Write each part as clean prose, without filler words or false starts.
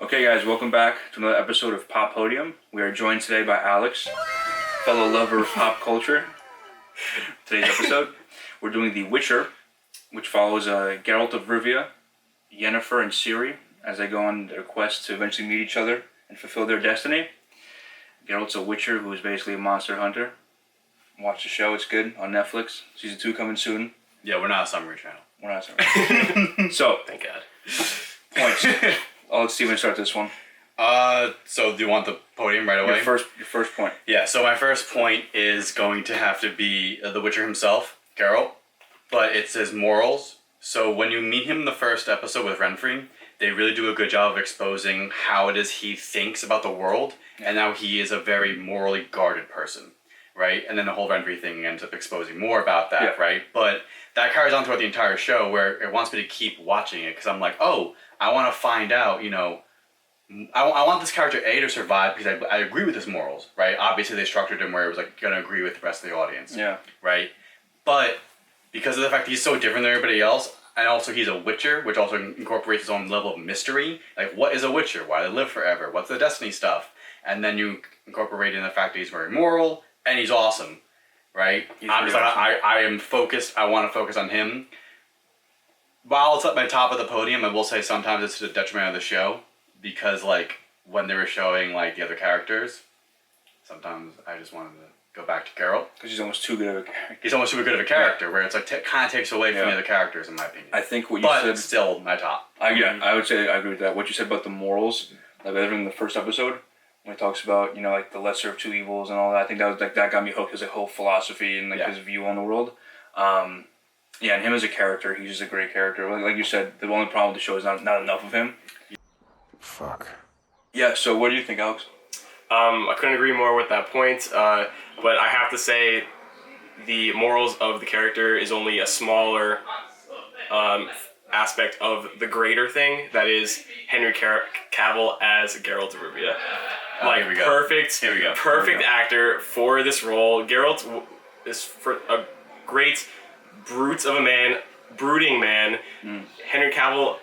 Okay, guys, welcome back to another episode of Podium. We are joined today by Alex, fellow lover of pop culture. Today's episode, we're doing The Witcher, which follows Geralt of Rivia, Yennefer, and Ciri as they go on their quest to eventually meet each other and fulfill their destiny. Geralt's a witcher who is basically a monster hunter. Watch the show, it's good, on Netflix. Season 2 coming soon. Yeah, we're not a summary channel. We're not a summary. So, thank God. Points. I'll let Steven start this one. So do you want the podium right away? Your first point. Yeah, so my first point is going to have to be the Witcher himself, Geralt, but it's his morals. So when you meet him in the first episode with Renfri, they really do a good job of exposing how it is he thinks about the world, and how he is a very morally guarded person, right? And then the whole Renfri thing ends up exposing more about that, right? But that carries on throughout the entire show, where it wants me to keep watching it, because I'm like, oh, I want to find out, I want this character A to survive because I agree with his morals, right? Obviously, they structured him where it was like going to agree with the rest of the audience, right? But because of the fact that he's so different than everybody else, and also he's a witcher, which also incorporates his own level of mystery. Like, what is a witcher? Why do they live forever? What's the destiny stuff? And then you incorporate in the fact that he's very moral and he's awesome, right? I'm just like, I am focused. I want to focus on him. While it's at my top of the podium, I will say sometimes it's to the detriment of the show, because like when they were showing like the other characters, sometimes I just wanted to go back to Geralt. Because he's almost too good of a character. He's almost too good of a character, where it's like kind of takes away from the other characters, in my opinion. I think what you said... But it's still my top. I would say I agree with that. What you said about the morals, like in the first episode, when he talks about, like the lesser of two evils and all that, I think that was like that got me hooked, his whole philosophy and like his view on the world. And him as a character, he's just a great character. Like you said, the only problem with the show is not enough of him. Fuck. Yeah, so what do you think, Alex? I couldn't agree more with that point, but I have to say the morals of the character is only a smaller aspect of the greater thing, that is Henry Cavill as Geralt of Rivia. Perfect actor for this role. Geralt is for a great brooding man. Henry Cavill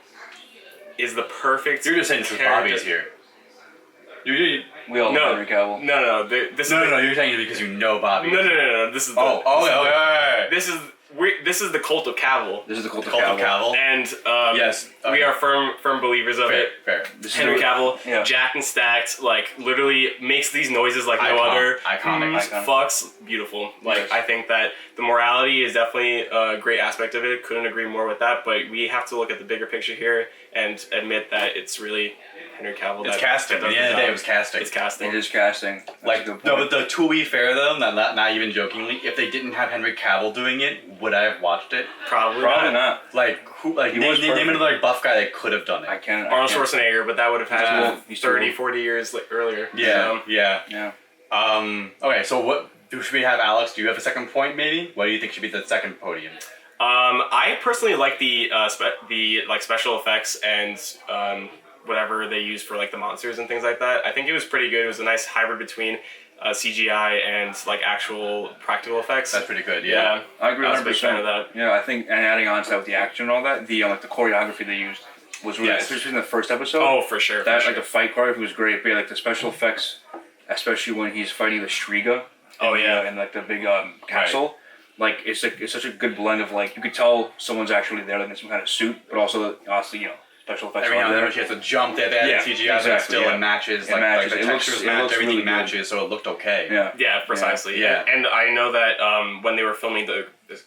is the perfect. You're just saying this because Bobby's here. We all know Henry Cavill. No. You're saying it because you know Bobby. No. This is the. This is the cult of Cavill. This is the cult of Cavill. And yes, we are firm believers of it. Fair. Henry Cavill, jacked and stacked, like literally makes these noises like no other. Iconic. Fucks, beautiful. Like I think that the morality is definitely a great aspect of it. Couldn't agree more with that. But we have to look at the bigger picture here and admit that it's really Henry Cavill. It's casting. At the end of the day, it was casting. It's casting. It is casting. Like, no, but to be fair though, not even jokingly, if they didn't have Henry Cavill doing it, would I have watched it? Probably not. Like, who? Like, name another like buff guy that could have done it. I can't. Arnold Schwarzenegger, but that would have happened 30, 40 years earlier. Yeah. Okay, so what should we have, Alex? Do you have a second point, maybe? What do you think should be the second podium? I personally like the special effects and whatever they use for like the monsters and things like that. I think it was pretty good. It was a nice hybrid between CGI and like actual practical effects. That's pretty good. Yeah. I agree 100%. I was a big fan of that. Yeah, I think, and adding on to that with the action and all that, the like the choreography they used was really, especially in the first episode. Oh, for sure. Like the fight choreography was great. But yeah, like the special effects, especially when he's fighting the Striga. And like the big castle. Right. Like it's such a good blend of like you could tell someone's actually there like in some kind of suit, but also special effects. Every now and then she has to jump there, they add CGI, but still it matches. Like the textures match, everything matches, so it looked okay. Yeah, precisely. Yeah. And I know that when they were filming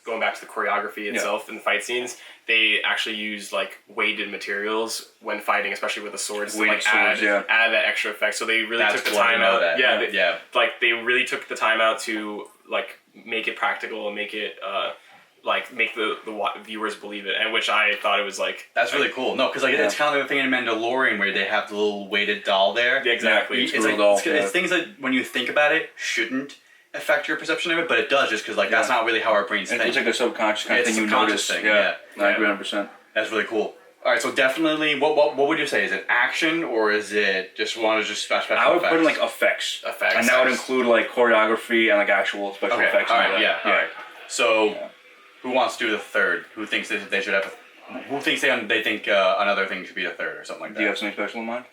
going back to the choreography itself and the fight scenes, they actually used like weighted materials when fighting, especially with the swords, to like add that extra effect. So they really took the time out. They really took the time out to like make it practical and make it make the viewers believe it, and which I thought it was like... That's really cool. No, because it's kind of the thing in Mandalorian where they have the little weighted doll there. Yeah, exactly. It's things that when you think about it shouldn't affect your perception of it, but it does just because that's not really how our brains think. It's like a subconscious kind of thing you notice. Yeah. I agree 100%. That's really cool. All right, so definitely, what would you say? Is it action or is it just special effects? I would put in like effects. And that would include like choreography and like actual special effects. All right. So, who wants to do the third? Who thinks they should have who thinks they think another thing should be the third or something like that? Do you have something special in mind?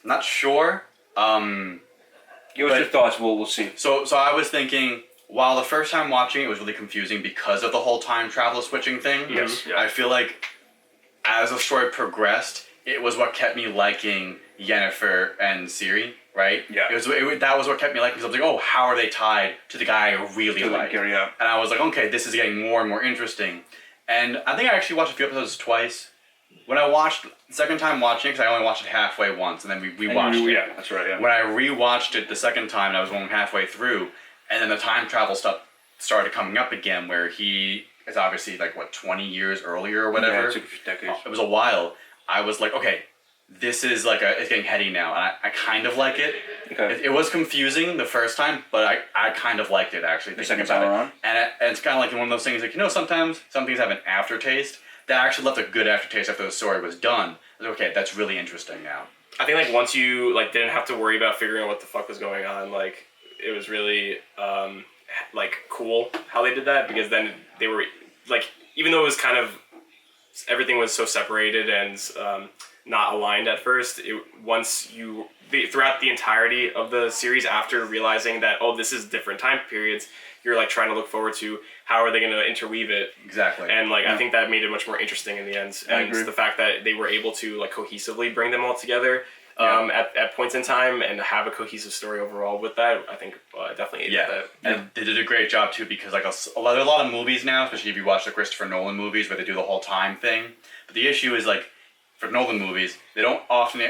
Not sure. Give us your thoughts. We'll see. So I was thinking, while the first time watching it was really confusing because of the whole time travel switching thing. Yes. Yeah. I feel like as the story progressed, it was what kept me liking Yennefer and Ciri. Right? Yeah. That was what kept me liking, because I was like, oh, how are they tied to the guy I really like? Yeah. And I was like, okay, this is getting more and more interesting. And I think I actually watched a few episodes twice. When I watched, the second time watching it, because I only watched it halfway once, and then we rewatched it. Yeah, that's right, yeah. When I rewatched it the second time, and I was going halfway through, and then the time travel stuff started coming up again, where he is obviously, 20 years earlier or whatever? Yeah, it took a few decades. It was a while. I was like, okay, this is it's getting heady now, and I kind of like it. Okay. It was confusing the first time, but I kind of liked it, actually. The second time around? And it's kind of like one of those things, sometimes some things have an aftertaste. That actually left a good aftertaste after the story was done. I was like, okay, that's really interesting now. I think once you didn't have to worry about figuring out what the fuck was going on, it was really cool how they did that, because then they were even though it was kind of everything was so separated and not aligned at first, throughout the entirety of the series, after realizing that this is different time periods, you're trying to look forward to how are they going to interweave it. Exactly. And I think that made it much more interesting in the end. And the fact that they were able to cohesively bring them all together at points in time and have a cohesive story overall with that, I think definitely aided that. And they did a great job too, because there are a lot of movies now, especially if you watch the Christopher Nolan movies where they do the whole time thing. But the issue is for Nolan movies, they're not often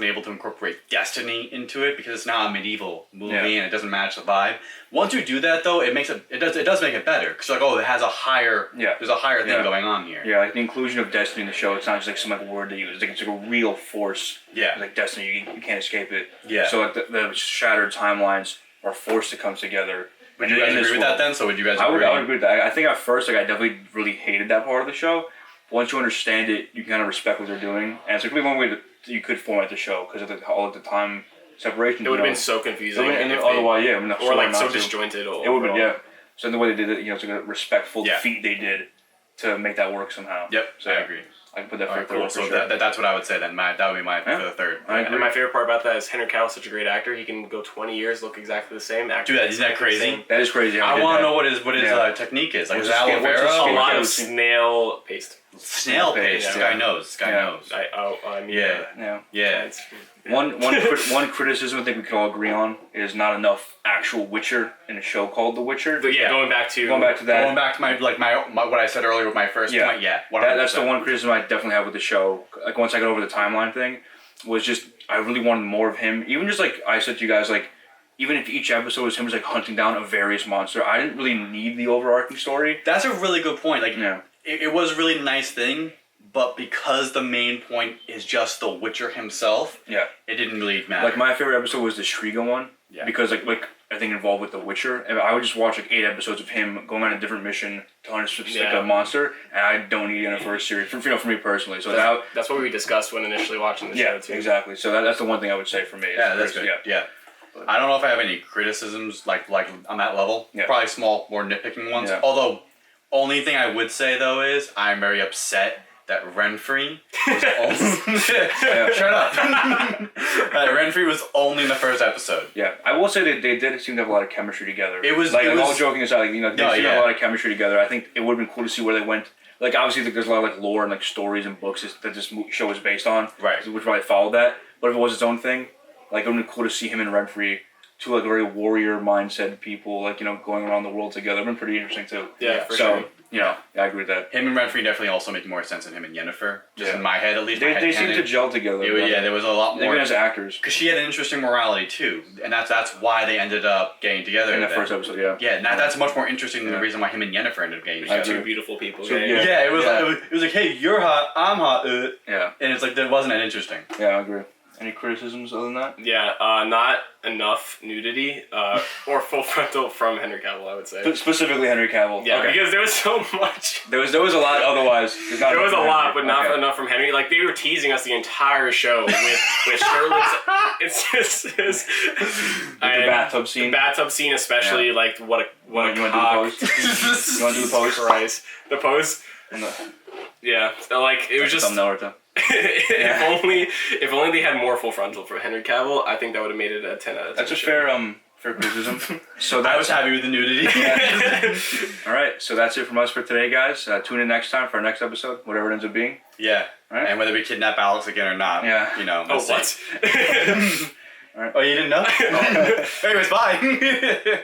able to incorporate destiny into it, because it's not a medieval movie and it doesn't match the vibe. Once you do that though, it does make it better, because it has a higher there's a higher thing going on here. Yeah, the inclusion of destiny in the show, it's not just some word they use. It's a real force. Yeah. It's destiny, you can't escape it. Yeah. So the shattered timelines are forced to come together. Would you guys agree with that then? So would you guys agree? I would agree with that. I think at first, I definitely really hated that part of the show. Once you understand it, you can kind of respect what they're doing. And it's really one way that you could format the show, because of all the time separation. It would have been so confusing. Otherwise, or so disjointed. It would have been, yeah. So the way they did it, it's a respectful feat they did to make that work somehow. Yep, so I agree. I can put that for cool. third. So that's what I would say then. That would be my for the third. And my favorite part about that is Henry Cavill is such a great actor. He can go 20 years, look exactly the same. Dude, isn't that crazy? That is crazy. I want to know what his technique is. Is it aloe vera? A lot of snail paste. Snail paste. This guy knows. Yeah. One criticism I think we can all agree on is not enough actual Witcher in a show called The Witcher. But going back to that. Going back to my what I said earlier with my first point. Yeah. That's the one criticism I definitely have with the show. Once I got over the timeline thing, was just I really wanted more of him. Even just I said to you guys, even if each episode was him just hunting down a various monster, I didn't really need the overarching story. That's a really good point. It was a really nice thing, but because the main point is just the Witcher himself, it didn't really matter. My favorite episode was the Shriga one, because I think involved with the Witcher, and I would just watch 8 episodes of him going on a different mission to hunt a monster, and I don't need it for a series for me personally. So that's what we discussed when initially watching the show too. Exactly. So that's the one thing I would say for me. That's good. Yeah. I don't know if I have any criticisms like on that level. Yeah. Probably small, more nitpicking ones. Yeah. Although, only thing I would say though is I'm very upset that Renfrey was only... Shut up. Renfrey was only in the first episode. Yeah, I will say they did seem to have a lot of chemistry together. It was all joking aside, they seem to have a lot of chemistry together. I think it would have been cool to see where they went. Obviously, there's a lot of lore and stories and books that this show is based on. Right. Which probably followed that. But if it was its own thing, it would have been cool to see him and Renfrey, two very warrior mindset people, going around the world together. It would have been pretty interesting too. Yeah, for sure. Yeah, I agree with that. Him and Renfrey definitely also make more sense than him and Yennefer. Just in my head, at least. They seem to gel together. There was a lot more. Even as actors. Because she had an interesting morality too, and that's why they ended up getting together. In the first episode, yeah. Yeah, that's much more interesting than the reason why him and Yennefer ended up getting together. Two beautiful people. So, it was like, hey, you're hot, I'm hot. Yeah. And it's that wasn't that interesting. Yeah, I agree. Any criticisms other than that? Yeah, not enough nudity or full frontal from Henry Cavill, I would say. Specifically Henry Cavill. Yeah, because there was so much. There was a lot otherwise. There was a lot, but not enough from Henry. They were teasing us the entire show with shirtless. It's just the bathtub scene. The bathtub scene, especially what a cock. You want to do the pose? Christ, the pose. Yeah, so, like it was just Naruto. if only they had more full frontal for Henry Cavill, I think that would have made it a 10 out of 10. That's a fair criticism. So I was happy with the nudity. All right, so that's it from us for today, guys. Tune in next time for our next episode, whatever it ends up being. Yeah. All right. And whether we kidnap Alex again or not. Yeah. You know. Oh, what? All right. Oh, you didn't know? Anyways, bye.